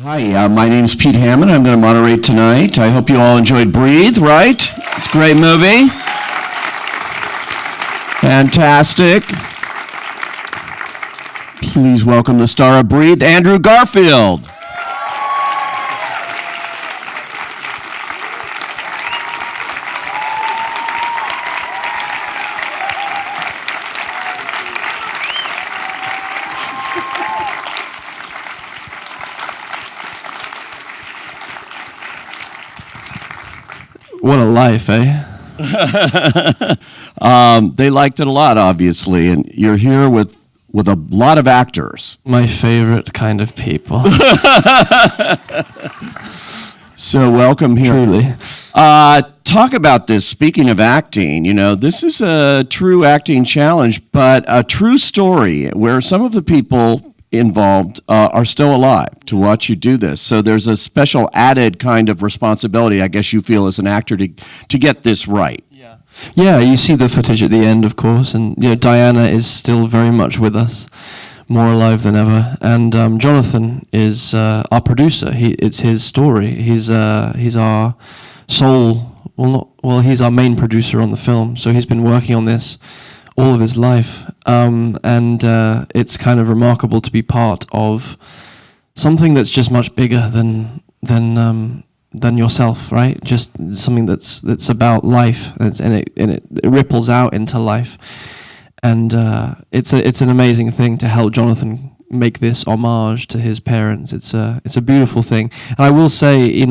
Hi, my name's Pete Hammond. I'm going to moderate tonight. I hope you all enjoyed Breathe, right? It's a great movie. Fantastic. Please welcome the star of Breathe, Andrew Garfield. What a life, eh? They liked it a lot, obviously, and you're here with a lot of actors. My favorite kind of people. So welcome here. Truly. Talk about this. Speaking of acting, this is a true acting challenge, but a true story where some of the people involved are still alive to watch you do this. So there's a special added kind of responsibility, I guess you feel as an actor to get this right. Yeah, you see the footage at the end, of course, and Diana is still very much with us, more alive than ever. And Jonathan is our producer. It's his story. He's our sole. He's our main producer on the film. So he's been working on this all of his life, and it's kind of remarkable to be part of something that's just much bigger than yourself, right? Just something that's about life, and it ripples out into life, and it's an amazing thing to help Jonathan make this homage to his parents. It's a beautiful thing, and I will say,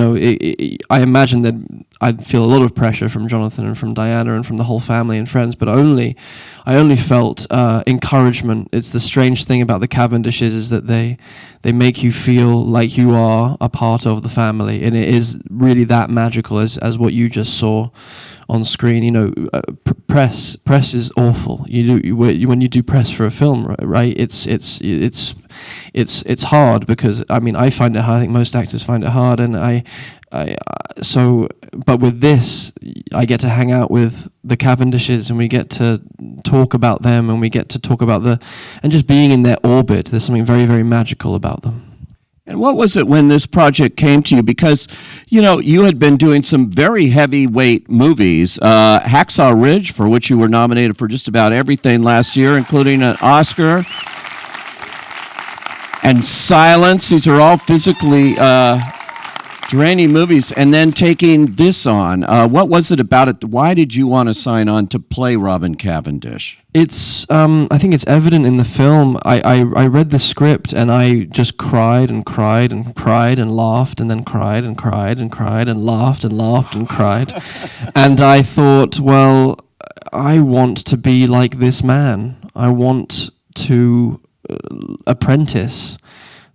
I imagine that I'd feel a lot of pressure from Jonathan and from Diana and from the whole family and friends, but I only felt encouragement. It's the strange thing about the Cavendishes is that they make you feel like you are a part of the family, and it is really that magical as what you just saw on screen. Press is awful. When you do press for a film, right? It's hard because I find it hard. I think most actors find it hard, and but with this, I get to hang out with the Cavendishes, and we get to talk about them, and we get to talk about and just being in their orbit. There's something very, very magical about them. And what was it when this project came to you? Because, you had been doing some very heavyweight movies, Hacksaw Ridge, for which you were nominated for just about everything last year, including an Oscar, and Silence. These are all physically draining movies. And then taking this on. What was it about it? Why did you want to sign on to play Robin Cavendish? It's I think it's evident in the film. I read the script and I just cried and cried and cried and laughed and then cried and cried and cried and laughed and cried. And I thought, well, I want to be like this man. I want to apprentice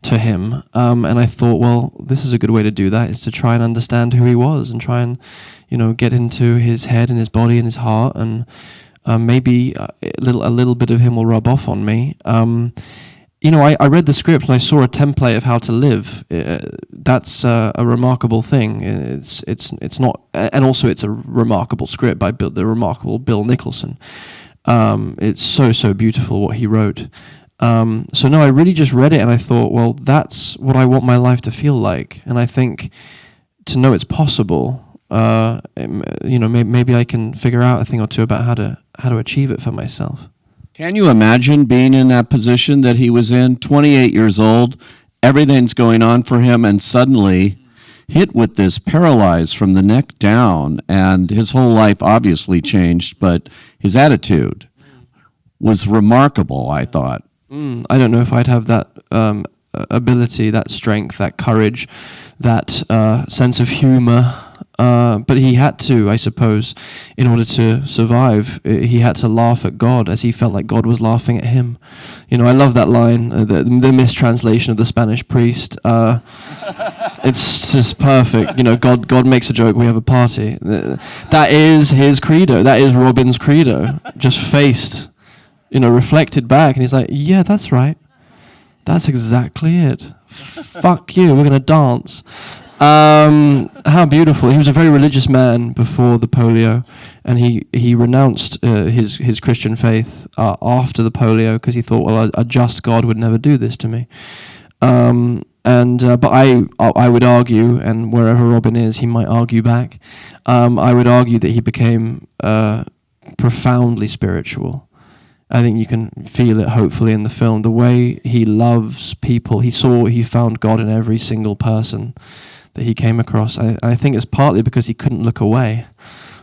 to him. And I thought, well, this is a good way to do that, is to try and understand who he was and try and, get into his head and his body and his heart, and maybe a little bit of him will rub off on me. I read the script and I saw a template of how to live. That's a remarkable thing. It's not, and also it's a remarkable script by the remarkable Bill Nicholson. It's so beautiful what he wrote. I really just read it and I thought, well, that's what I want my life to feel like. And I think to know it's possible, maybe I can figure out a thing or two about how to achieve it for myself. Can you imagine being in that position that he was in, 28 years old, everything's going on for him, and suddenly hit with this, paralyzed from the neck down, and his whole life obviously changed, but his attitude was remarkable, I thought. I don't know if I'd have that ability, that strength, that courage, that sense of humor. But he had to, I suppose, in order to survive. He had to laugh at God as he felt like God was laughing at him. I love that line, the mistranslation of the Spanish priest. It's just perfect. God makes a joke, we have a party. That is his credo. That is Robin's credo, just faced. Reflected back, and he's like, yeah, that's right. That's exactly it. Fuck you, we're going to dance. How beautiful. He was a very religious man before the polio, and he renounced his Christian faith after the polio because he thought, well, a just God would never do this to me. But I would argue, and wherever Robin is, he might argue back. I would argue that he became profoundly spiritual. I think you can feel it, hopefully, in the film. The way he loves people, he found God in every single person that he came across. I think it's partly because he couldn't look away.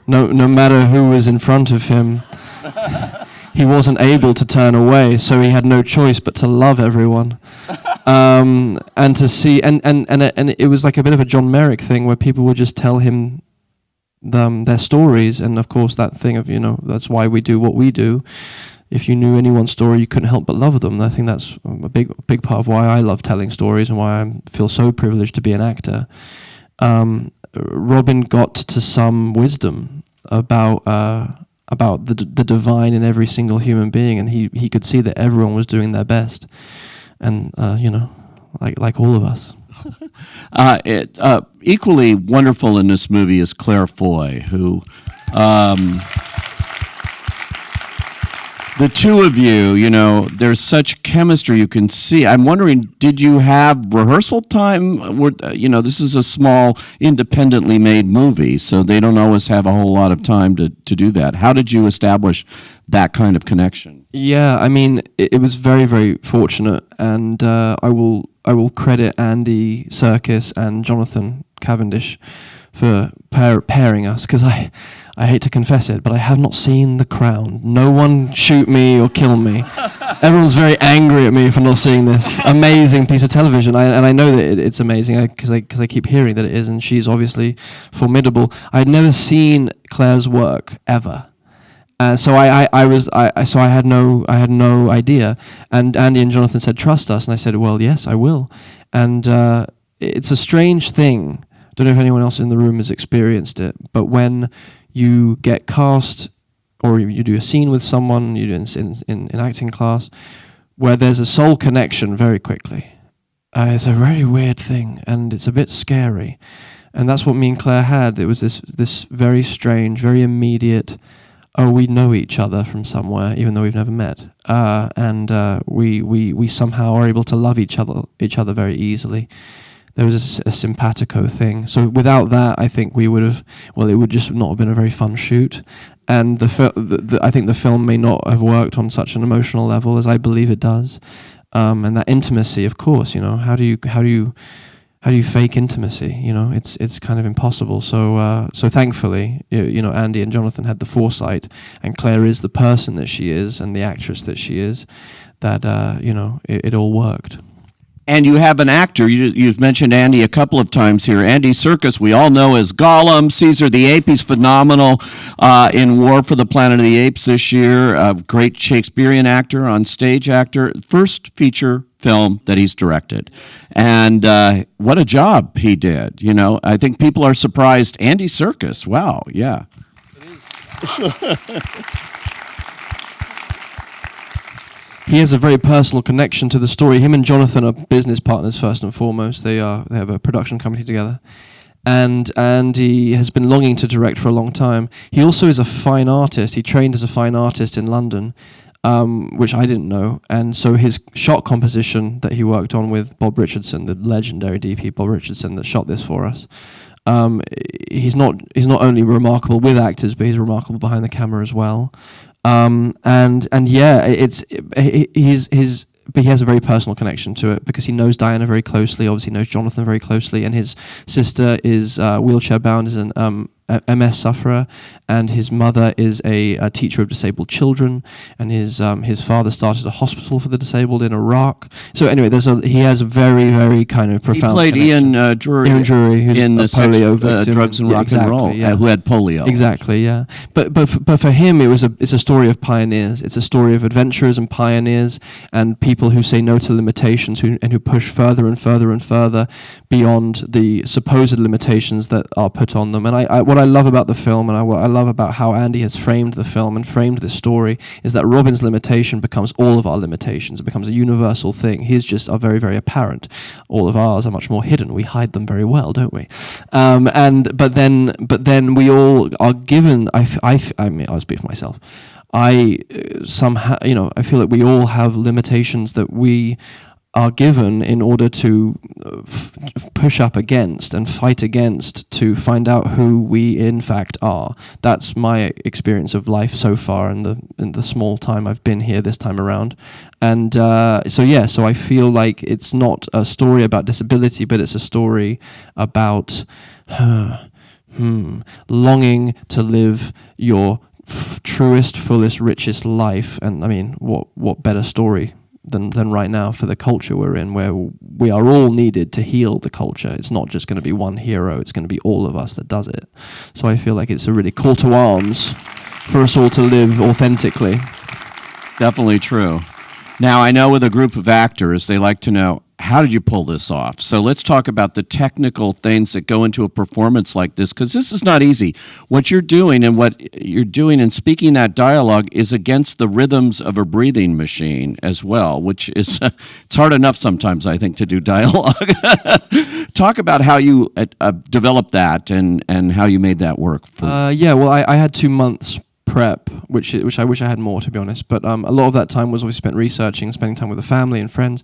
No matter who was in front of him, he wasn't able to turn away, so he had no choice but to love everyone. And to see, and it was like a bit of a John Merrick thing where people would just tell him their stories, and of course that thing of, that's why we do what we do. If you knew anyone's story, you couldn't help but love them. I think that's a big part of why I love telling stories and why I feel so privileged to be an actor. Robin got to some wisdom about the divine in every single human being, and he could see that everyone was doing their best, and like all of us. Equally wonderful in this movie is Claire Foy, who. The two of you, there's such chemistry you can see. I'm wondering, did you have rehearsal time? This is a small, independently made movie, so they don't always have a whole lot of time to do that. How did you establish that kind of connection? Yeah, I mean, it was very, very fortunate, and I will credit Andy Serkis and Jonathan Cavendish for pairing us, because I hate to confess it, but I have not seen The Crown. No one shoot me or kill me. Everyone's very angry at me for not seeing this amazing piece of television. And I know that it's amazing because I keep hearing that it is, and she's obviously formidable. I'd never seen Claire's work ever. So I had no idea. And Andy and Jonathan said, "Trust us," and I said, "Well, yes, I will." And it's a strange thing. Don't know if anyone else in the room has experienced it, but when you get cast, or you do a scene with someone, you do in acting class, where there's a soul connection very quickly. It's a very weird thing, and it's a bit scary. And that's what me and Claire had. It was this very strange, very immediate, we know each other from somewhere, even though we've never met. And we somehow are able to love each other very easily. There was a simpatico thing. So without that, I think it would just not have been a very fun shoot. And I think the film may not have worked on such an emotional level as I believe it does. And that intimacy, of course, how do you fake intimacy? It's kind of impossible. So thankfully, Andy and Jonathan had the foresight, and Claire is the person that she is and the actress that she is, that it all worked. And you have an actor, you've mentioned Andy a couple of times here. Andy Serkis, we all know as Gollum. Caesar the Ape, he's phenomenal in War for the Planet of the Apes this year. A great Shakespearean actor, on stage actor. First feature film that he's directed. And what a job he did. I think people are surprised. Andy Serkis, wow, yeah. It is. He has a very personal connection to the story. Him and Jonathan are business partners first and foremost. They have a production company together. And he has been longing to direct for a long time. He also is a fine artist. He trained as a fine artist in London, which I didn't know. And so his shot composition that he worked on with Bob Richardson, the legendary DP Bob Richardson that shot this for us, he's not only remarkable with actors, but he's remarkable behind the camera as well. But he has a very personal connection to it because he knows Diana very closely, obviously knows Jonathan very closely, and his sister is wheelchair bound, is an MS sufferer, and his mother is a teacher of disabled children, and his father started a hospital for the disabled in Iraq. So anyway, he has a very, very kind of profound. He played connection. Ian Drury who's in the polio victim, drugs and rock and roll, who had polio. Exactly, yeah. But for him, it's a story of pioneers. It's a story of adventurers and pioneers and people who say no to limitations and who push further and further and further beyond the supposed limitations that are put on them. And what I love about the film, and what I love about how Andy has framed the film and framed this story, is that Robin's limitation becomes all of our limitations. It becomes a universal thing. His just are very, very apparent. All of ours are much more hidden. We hide them very well, don't we? But then we all are given. I mean, I'll speak for myself. I somehow, I feel like we all have limitations that we are given in order to push up against and fight against to find out who we in fact are. That's my experience of life so far in the small time I've been here this time around. And so I feel like it's not a story about disability, but it's a story about longing to live your truest, fullest, richest life. And I mean, what better story than right now for the culture we're in, where we are all needed to heal the culture. It's not just going to be one hero, it's going to be all of us that does it. So I feel like it's a really call to arms for us all to live authentically. Definitely true. Now, I know with a group of actors, they like to know, how did you pull this off? So let's talk about the technical things that go into a performance like this, because this is not easy. What you're doing and speaking that dialogue is against the rhythms of a breathing machine as well, which is, it's hard enough sometimes, I think, to do dialogue. Talk about how you developed that and how you made that work. Well, I had 2 months prep, which I wish I had more, to be honest. But a lot of that time was always spent researching, spending time with the family and friends.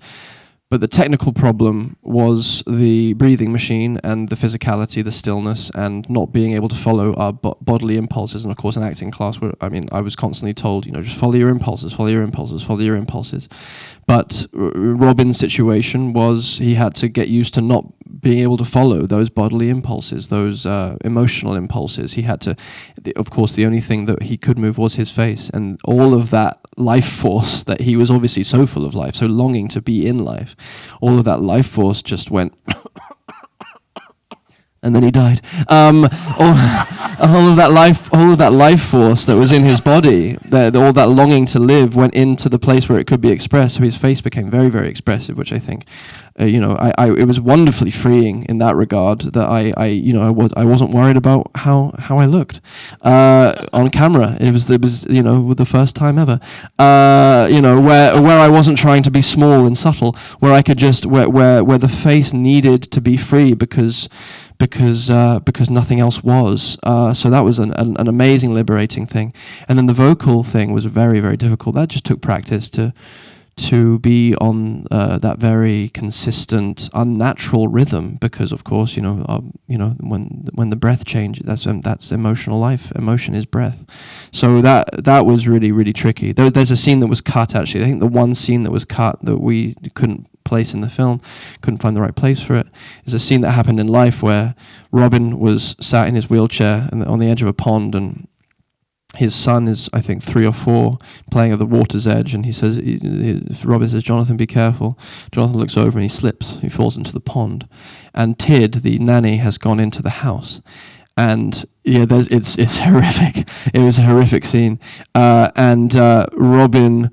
But the technical problem was the breathing machine and the physicality, the stillness, and not being able to follow our bodily impulses. And of course, in acting class, I was constantly told, just follow your impulses, follow your impulses, follow your impulses. But Robin's situation was he had to get used to not being able to follow those bodily impulses, those emotional impulses. He had to, of course, the only thing that he could move was his face, and all of that life force that he was obviously so full of life, so longing to be in life, all of that life force just went and then he died. All of that life force that was in his body, all that longing to live, went into the place where it could be expressed. So his face became very, very expressive, which I think, it was wonderfully freeing in that regard. That I wasn't worried about how I looked on camera. It was the first time ever. Where I wasn't trying to be small and subtle, where I could just where the face needed to be free because nothing else was. So that was an amazing, liberating thing. And then the vocal thing was very, very difficult. That just took practice to be on that very consistent, unnatural rhythm. Because of course, when the breath changes, that's emotional life. Emotion is breath. So that was really, really tricky. There's a scene that was cut. Actually, I think the one scene that was cut that we couldn't place in the film, couldn't find the right place for it, is a scene that happened in life where Robin was sat in his wheelchair on the edge of a pond, and his son is, I think, 3 or 4, playing at the water's edge, and Robin says, "Jonathan, be careful." Jonathan looks over and he slips, he falls into the pond, and Tid, the nanny, has gone into the house. And it's horrific. It was a horrific scene, and Robin,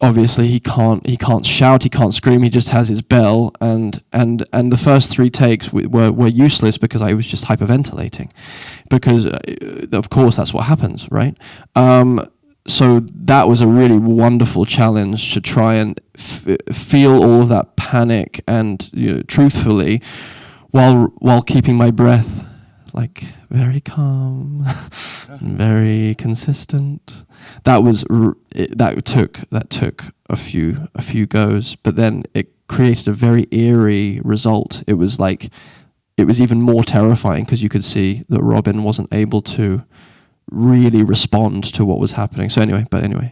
obviously he can't shout, he can't scream, he just has his bell, and the first 3 takes were useless because I was just hyperventilating, because of course that's what happens, right? So that was a really wonderful challenge to try and feel all of that panic and truthfully, while keeping my breath like very calm and very consistent. That took a few goes, but then it created a very eerie result. It was even more terrifying because you could see that Robin wasn't able to really respond to what was happening. So anyway,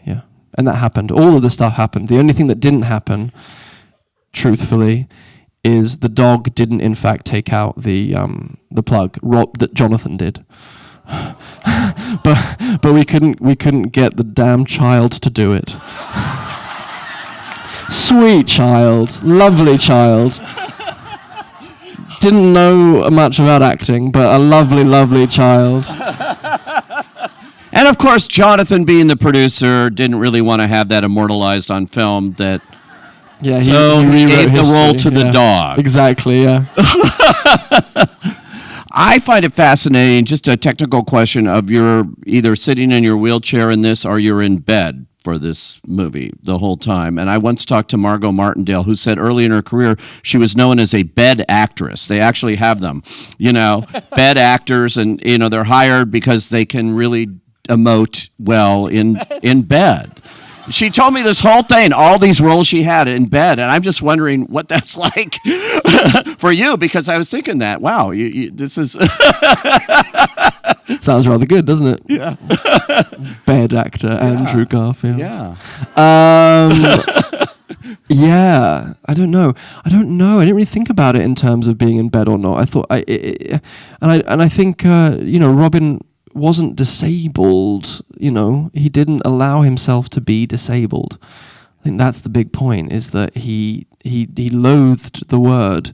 yeah. And that happened. All of the stuff happened. The only thing that didn't happen, truthfully, is the dog didn't in fact take out the plug that Jonathan did. but we couldn't get the damn child to do it. Sweet child, lovely child. Didn't know much about acting, but a lovely, lovely child. And of course, Jonathan, being the producer, didn't really want to have that immortalized on film. He gave the role to the dog. Exactly, yeah. I find it fascinating, just a technical question of you're either sitting in your wheelchair in this or you're in bed for this movie the whole time. And I once talked to Margot Martindale, who said early in her career she was known as a bed actress. They actually have them, bed actors, and they're hired because they can really emote well in bed. she told me this whole thing, all these roles she had in bed, and I'm just wondering what that's like for you, because I was thinking that, wow, this is... Sounds rather good, doesn't it? Yeah. Bed actor, Andrew Garfield. Yeah. Yeah, I don't know. I didn't really think about it in terms of being in bed or not. I thought, I think, Robin wasn't disabled. He didn't allow himself to be disabled. I think that's the big point. Is that he loathed the word,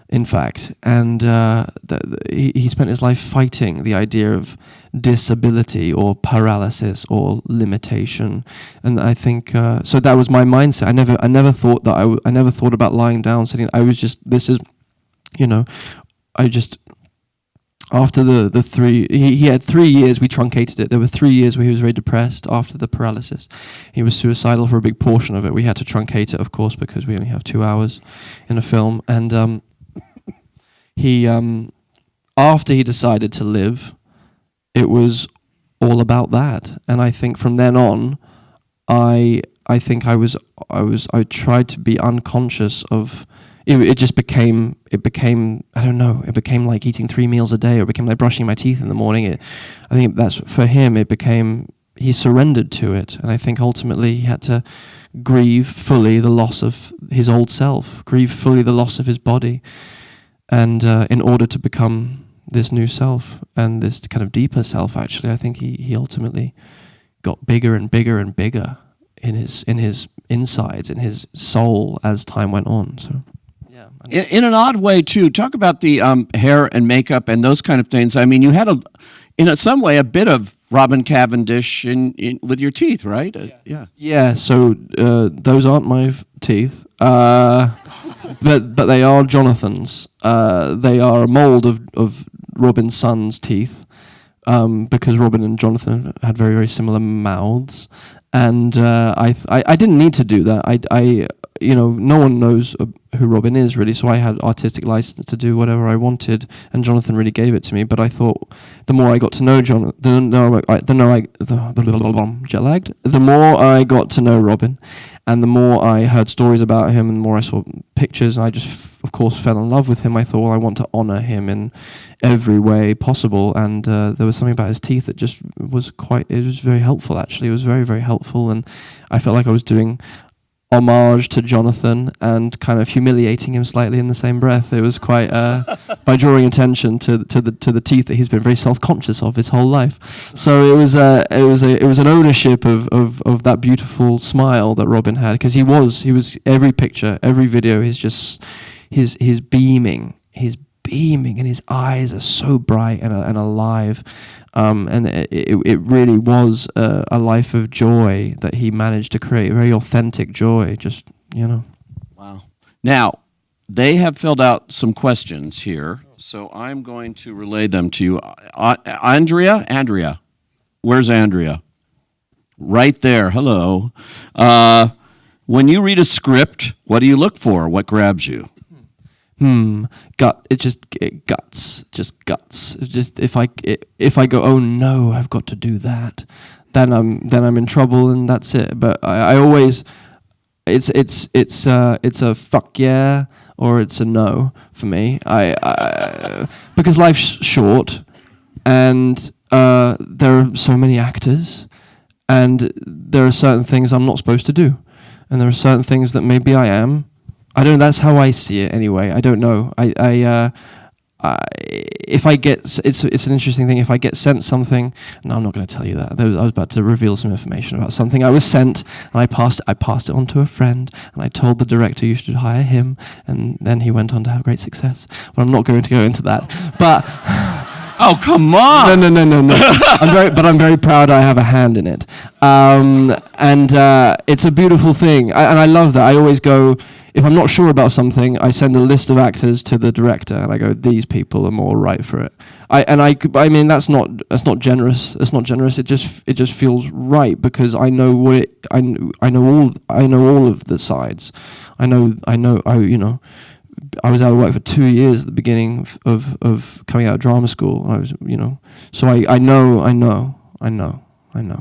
in fact, and he spent his life fighting the idea of disability or paralysis or limitation, and I think so. That was my mindset. I never thought that I never thought about lying down, sitting. I was just, this is, I just, after the 3, he had 3 years. We truncated it. There were 3 years where he was very depressed after the paralysis. He was suicidal for a big portion of it. We had to truncate it, of course, because we only have 2 hours in a film, and he after he decided to live, it was all about that. And I think from then on, I tried to be unconscious of it. It just became I don't know, it became like eating 3 meals a day, or it became like brushing my teeth in the morning. I think that's, for him, he surrendered to it. And I think ultimately he had to grieve fully the loss of his old self, grieve fully the loss of his body, and in order to become this new self, and this kind of deeper self, actually, I think he ultimately got bigger and bigger and bigger in his insides, in his soul, as time went on. So, yeah. In an odd way, too, talk about the hair and makeup and those kind of things. I mean, you had in some way, a bit of Robin Cavendish with your teeth, right? Yeah. Yeah. So those aren't my teeth, but they are Jonathan's. They are a mold of Robin's son's teeth, because Robin and Jonathan had very, very similar mouths, and I didn't need to do that. I no one knows who Robin is, really, so I had artistic license to do whatever I wanted, and Jonathan really gave it to me. But I thought the more I got to know the more I got to know Robin, and the more I heard stories about him, and the more I saw pictures, and I just, of course, fell in love with him. I thought, well, I want to honor him in every way possible, and there was something about his teeth that just was it was very helpful, actually. It was very, very helpful, and I felt like I was doing homage to Jonathan and kind of humiliating him slightly in the same breath. It was quite by drawing attention to the teeth that he's been very self-conscious of his whole life. So it was an ownership of that beautiful smile that Robin had, because he was every picture, every video, he's beaming, and his eyes are so bright and alive. And it really was a life of joy that he managed to create, very authentic joy, just, Wow. Now, they have filled out some questions here, so I'm going to relay them to you. Andrea, where's Andrea? Right there, hello. When you read a script, what do you look for? What grabs you? Guts. Just if I go, oh no, I've got to do that, then I'm in trouble, and that's it. But I always, it's a fuck yeah, or it's a no for me. Because life's short, and there are so many actors, and there are certain things I'm not supposed to do, and there are certain things that maybe I am. I don't. That's how I see it, anyway. I don't know. If I get, it's an interesting thing. If I get sent something, no, I'm not going to tell you that. I was about to reveal some information about something I was sent, and I passed it on to a friend, and I told the director you should hire him, and then he went on to have great success. But I'm not going to go into that. But oh, come on! No. I'm very proud I have a hand in it, and it's a beautiful thing, and I love that. I always go, if I'm not sure about something, I send a list of actors to the director, and I go, these people are more right for it. I mean, that's not generous. It's not generous. It just feels right, because I know I know all of the sides. I was out of work for 2 years at the beginning of coming out of drama school. I was, so I know.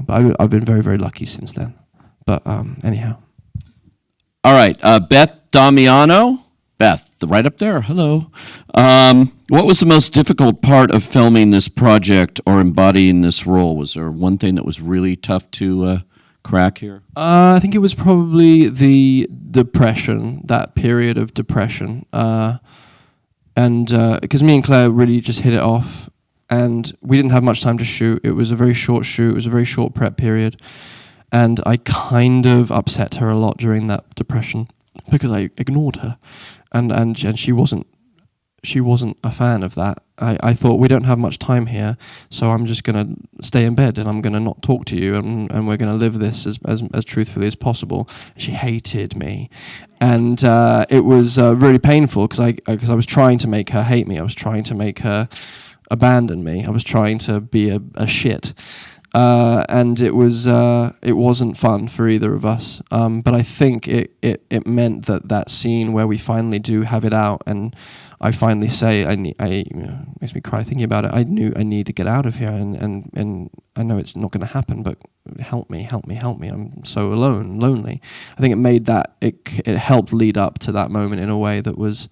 But I've been very, very lucky since then. But anyhow. All right, Beth Damiano. Beth, right up there. Hello. What was the most difficult part of filming this project or embodying this role? Was there one thing that was really tough to crack here? I think it was probably the depression, that period of depression. And because me and Claire really just hit it off, and we didn't have much time to shoot. It was a very short shoot. It was a very short prep period. And I kind of upset her a lot during that depression because I ignored her. And she wasn't a fan of that. I thought, we don't have much time here, so I'm just going to stay in bed and I'm going to not talk to you, and we're going to live this as truthfully as possible. She hated me, and it was really painful because I was trying to make her hate me. I was trying to make her abandon me. I was trying to be a shit. And it wasn't fun for either of us. But I think it meant that scene where we finally do have it out, and I finally say, makes me cry thinking about it. I knew I need to get out of here, and I know it's not going to happen, but help me. I'm so alone, lonely. I think it made that, it helped lead up to that moment in a way that was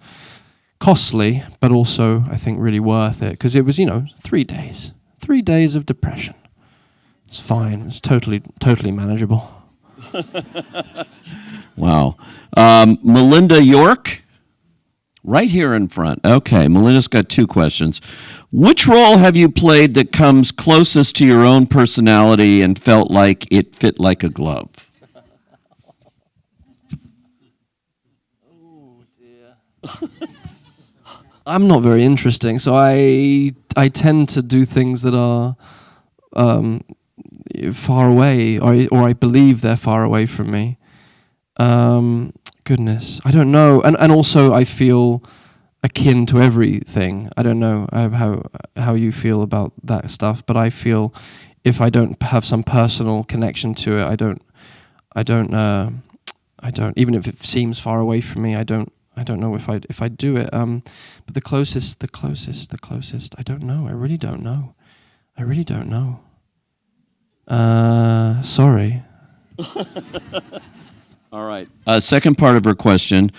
costly, but also I think really worth it, because it was 3 days of depression. It's fine. It's totally manageable. Wow. Melinda York, right here in front. Okay, Melinda's got 2 questions. Which role have you played that comes closest to your own personality and felt like it fit like a glove? Oh, dear. I'm not very interesting, so I tend to do things that are far away, or I believe they're far away from me. Goodness, I don't know. And also I feel akin to everything. I don't know how you feel about that stuff, but I feel if I don't have some personal connection to it, I don't even if it seems far away from me, I don't know if I do it. But the closest, I don't know. I really don't know. Sorry. All right. Second part of her question.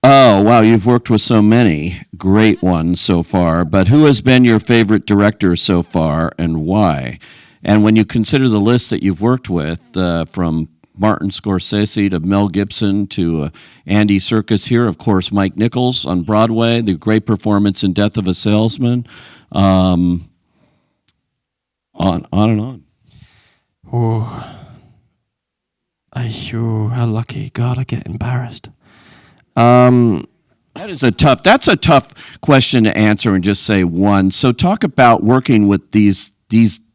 Oh, wow, you've worked with so many great ones so far, but who has been your favorite director so far and why? And when you consider the list that you've worked with, from Martin Scorsese to Mel Gibson to Andy Serkis here, of course, Mike Nichols on Broadway, the great performance in Death of a Salesman, on and on. Oh, how lucky. God, I get embarrassed. That's a tough question to answer and just say one. So talk about working with these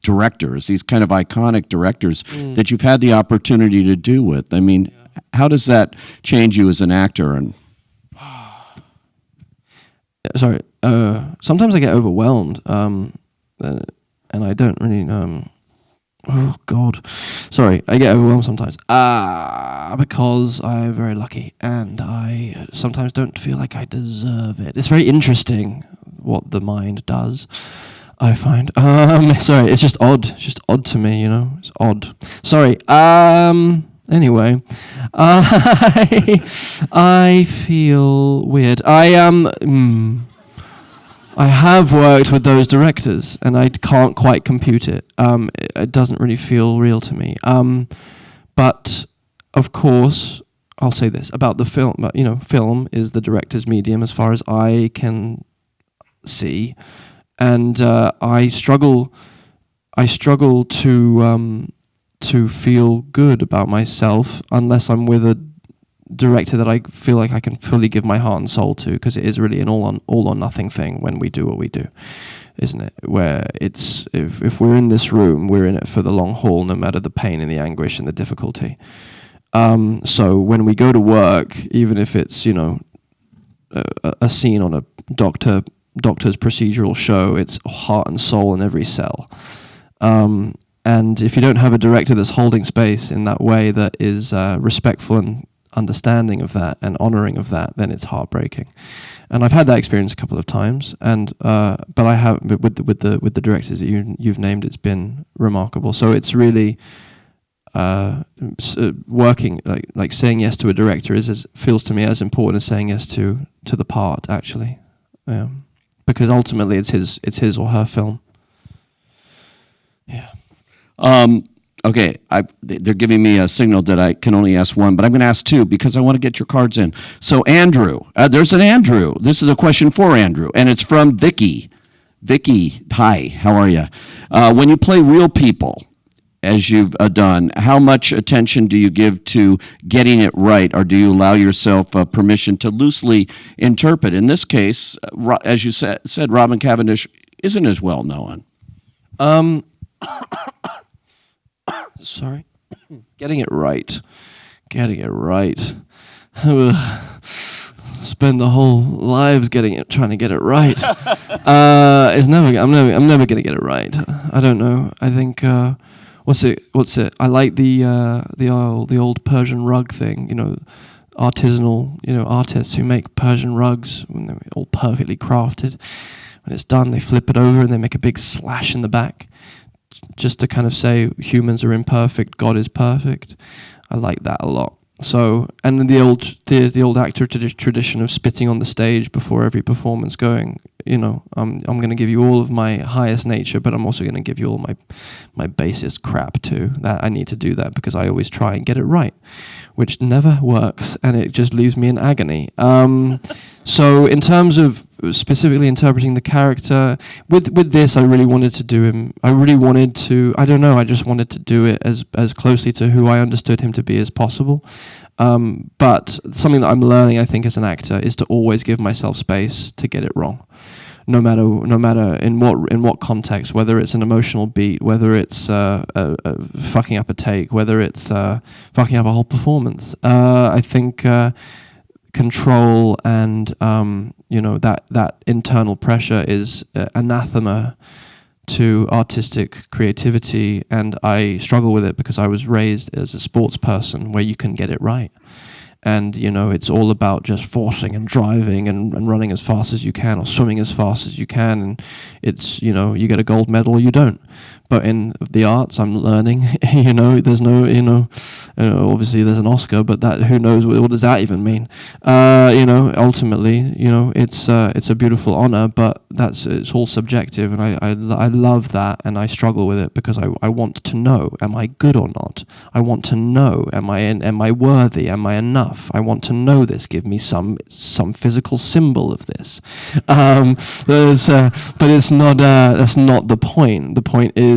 directors, these kind of iconic directors that you've had the opportunity to do with. I mean, how does that change you as an actor? And sorry, sometimes I get overwhelmed, and I don't really. Oh God, sorry, I get overwhelmed sometimes. Because I'm very lucky, and I sometimes don't feel like I deserve it. It's very interesting what the mind does, I find. Sorry, it's just odd. It's just odd to me, It's odd. Sorry. Anyway, I feel weird. I have worked with those directors, and I can't quite compute it. It doesn't really feel real to me. But of course, I'll say this about the film. Film is the director's medium, as far as I can see, and I struggle to feel good about myself unless I'm with a director that I feel like I can fully give my heart and soul to, because it is really an all or nothing thing when we do what we do, isn't it? Where it's if we're in this room, we're in it for the long haul, no matter the pain and the anguish and the difficulty. So when we go to work, even if it's a scene on a doctor's procedural show, it's heart and soul in every cell. And if you don't have a director that's holding space in that way, that is respectful and understanding of that and honoring of that, then it's heartbreaking. And I've had that experience a couple of times, and but I have with the directors that you've named, it's been remarkable. So it's really working, like saying yes to a director feels to me as important as saying yes to the part, actually. Because ultimately it's his or her film. Yeah. Okay, they're giving me a signal that I can only ask one, but I'm going to ask two because I want to get your cards in. So Andrew, there's an Andrew. This is a question for Andrew, and it's from Vicky. Vicky, hi, how are you? When you play real people, as you've done, how much attention do you give to getting it right, or do you allow yourself permission to loosely interpret? In this case, as you said, Robin Cavendish isn't as well known. Sorry. Getting it right. Spend the whole lives trying to get it right. I'm never gonna get it right. I don't know. I think what's it? I like the old Persian rug thing. Artisanal. Artists who make Persian rugs when they're all perfectly crafted. When it's done, they flip it over and they make a big slash in the back, just to kind of say humans are imperfect, God is perfect. I like that a lot. So, and then the old actor tradition of spitting on the stage before every performance, going, I'm going to give you all of my highest nature, but I'm also going to give you all my basest crap too. That I need to do that because I always try and get it right, which never works, and it just leaves me in agony. So in terms of specifically interpreting the character, with this, I really wanted to do him. I just wanted to do it as closely to who I understood him to be as possible. But something that I'm learning, I think, as an actor, is to always give myself space to get it wrong. No matter in what context, whether it's an emotional beat, whether it's fucking up a take, whether it's fucking up a whole performance. I think control and that internal pressure is anathema to artistic creativity, and I struggle with it because I was raised as a sports person where you can get it right. And, it's all about just forcing and driving and running as fast as you can or swimming as fast as you can. And it's, you get a gold medal or you don't. But in the arts, I'm learning, there's no, obviously there's an Oscar, but that, who knows, what does that even mean? Ultimately, it's a beautiful honor, but it's all subjective. And I love that, and I struggle with it because I want to know, am I good or not? I want to know, am I worthy? Am I enough? I want to know this. Give me some physical symbol of this. But it's not, that's not the point. The point is,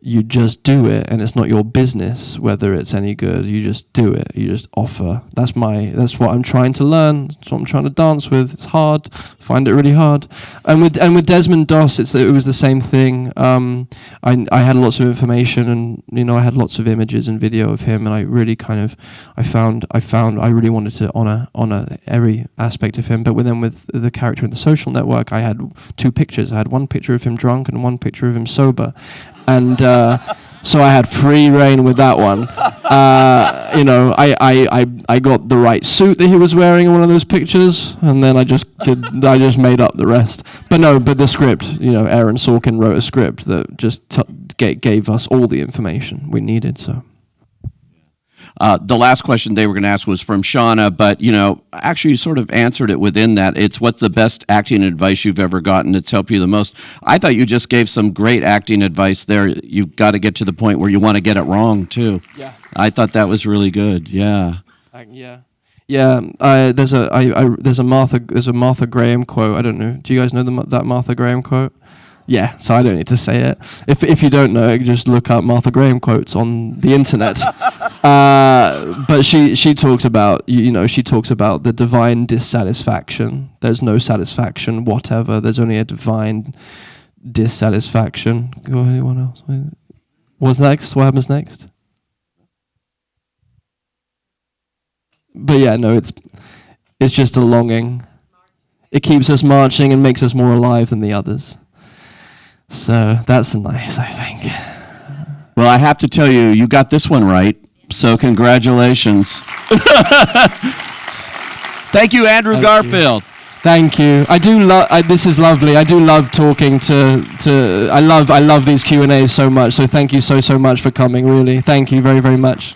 you just do it, and it's not your business whether it's any good. You just do it. You just offer. That's what I'm trying to learn. That's what I'm trying to dance with. It's hard. I find it really hard. And with Desmond Doss, it was the same thing. I had lots of information, and I had lots of images and video of him, and I really I really wanted to honor every aspect of him. But with the character in The Social Network, I had two pictures. I had one picture of him drunk and one picture of him sober. And so I had free reign with that one. I got the right suit that he was wearing in one of those pictures, and then I just made up the rest. But the script, Aaron Sorkin wrote a script that just gave us all the information we needed. So. The last question they were going to ask was from Shauna, but, actually you sort of answered it within that. It's what's the best acting advice you've ever gotten that's helped you the most? I thought you just gave some great acting advice there. You've got to get to the point where you want to get it wrong, too. Yeah. I thought that was really good, yeah. Yeah. There's a Martha Graham quote. I don't know. Do you guys know that Martha Graham quote? Yeah, so I don't need to say it. If you don't know, just look up Martha Graham quotes on the internet. But she talks about the divine dissatisfaction. There's no satisfaction whatever. There's only a divine dissatisfaction. Go on, anyone else? What's next? What happens next? But yeah, no, it's just a longing. It keeps us marching and makes us more alive than the others. So that's nice, I think. Well, I have to tell you, you got this one right. So congratulations. Thank you, Andrew Garfield. Thank you. I do love. This is lovely. I do love talking to. I love these Q&As so much. So thank you so much for coming. Really, thank you very much.